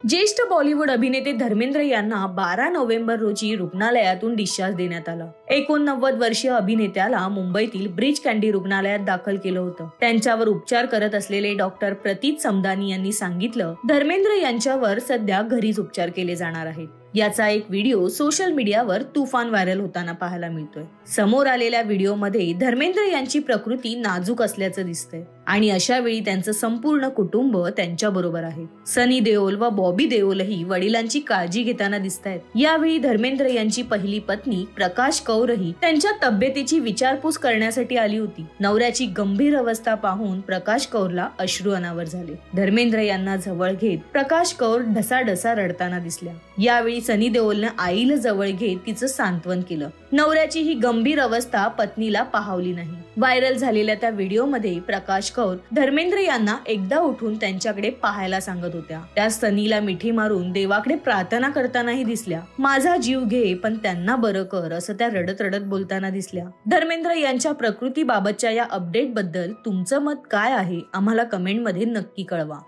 ज्येष्ठ बॉलिवूड अभिनेते धर्मेंद्र यांना 12 नोव्हेंबर रोजी रुग्णालयातून डिस्चार्ज देण्यात आला। 89 वर्षीय अभिनेत्याला मुंबईतील ब्रीच कँडी रुग्णालयात दाखल केलं होतं। त्यांच्यावर उपचार करत असलेले डॉक्टर प्रतीत समदानी यांनी सांगितलं, धर्मेंद्र यांच्यावर सध्या घरीच उपचार केले जाणार आहेत। याचा एक व्हिडिओ सोशल मीडियावर तुफान व्हायरल होताना पाहायला मिळतोय। समोर आलेल्या व्हिडिओमध्ये धर्मेंद्र यांची प्रकृती नाजूक असल्याचं दिसतंय आणि अशा वेळी त्यांचं संपूर्ण कुटुंब त्यांच्या बरोबर आहे। सनी देओल व बॉबी देओलही वडिलांची काळजी घेताना दिसतायत। यावेळी धर्मेंद्र यांची पहिली पत्नी प्रकाश कौरही त्यांच्या तब्येतीची विचारपूस करण्यासाठी आली होती। नवऱ्याची गंभीर अवस्था पाहून प्रकाश कौरला अश्रू अनावर झाले। धर्मेंद्र यांना जवळ घेत प्रकाश कौर ढसाढसा रडताना दिसल्या। यावेळी सनी देओलने आईला जवळ घेत तिचं सांत्वन केलं। नवऱ्याची ही गंभीर अवस्था पत्नीला पाहवली नाही। व्हायरल झालेल्या त्या व्हिडिओमध्ये प्रकाश कौर धर्मेंद्र यांना एकदा उठून त्यांच्याकडे पाहायला सांगत होत्या। त्या सनीला मिठी मारून देवाकडे प्रार्थना करतानाही दिसल्या। माझा जीव घे पण त्यांना बरं कर असं त्या रडत रडत बोलताना दिसल्या। धर्मेंद्र यांच्या प्रकृतीबाबतच्या या अपडेट बद्दल तुमचं मत काय आहे आम्हाला कमेंट मध्ये नक्की कळवा।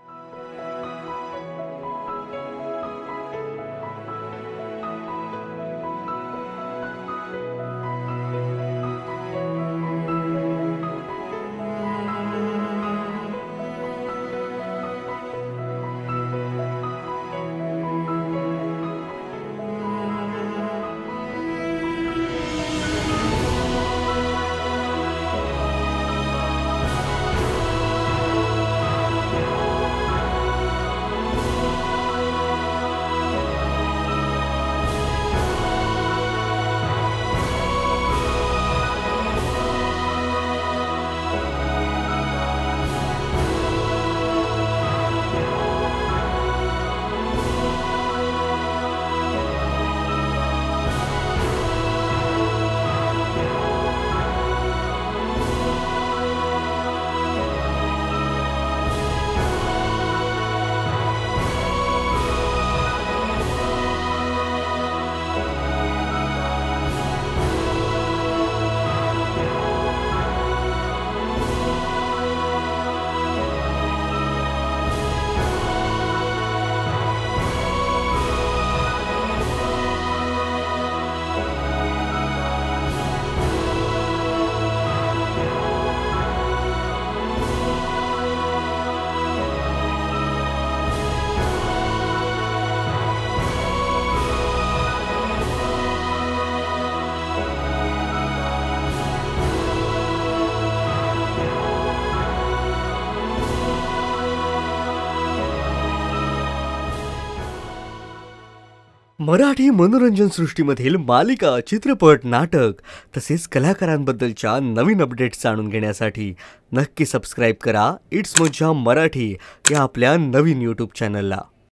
मराठी मनोरंजन सृष्टीमधील मालिका, चित्रपट, नाटक तसेच कलाकारांबद्दलच्या नवीन अपडेट्स जाणून घेण्यासाठी नक्की सबस्क्राईब करा इट्स मज्जा मराठी या आपल्या नवीन YouTube चॅनलला।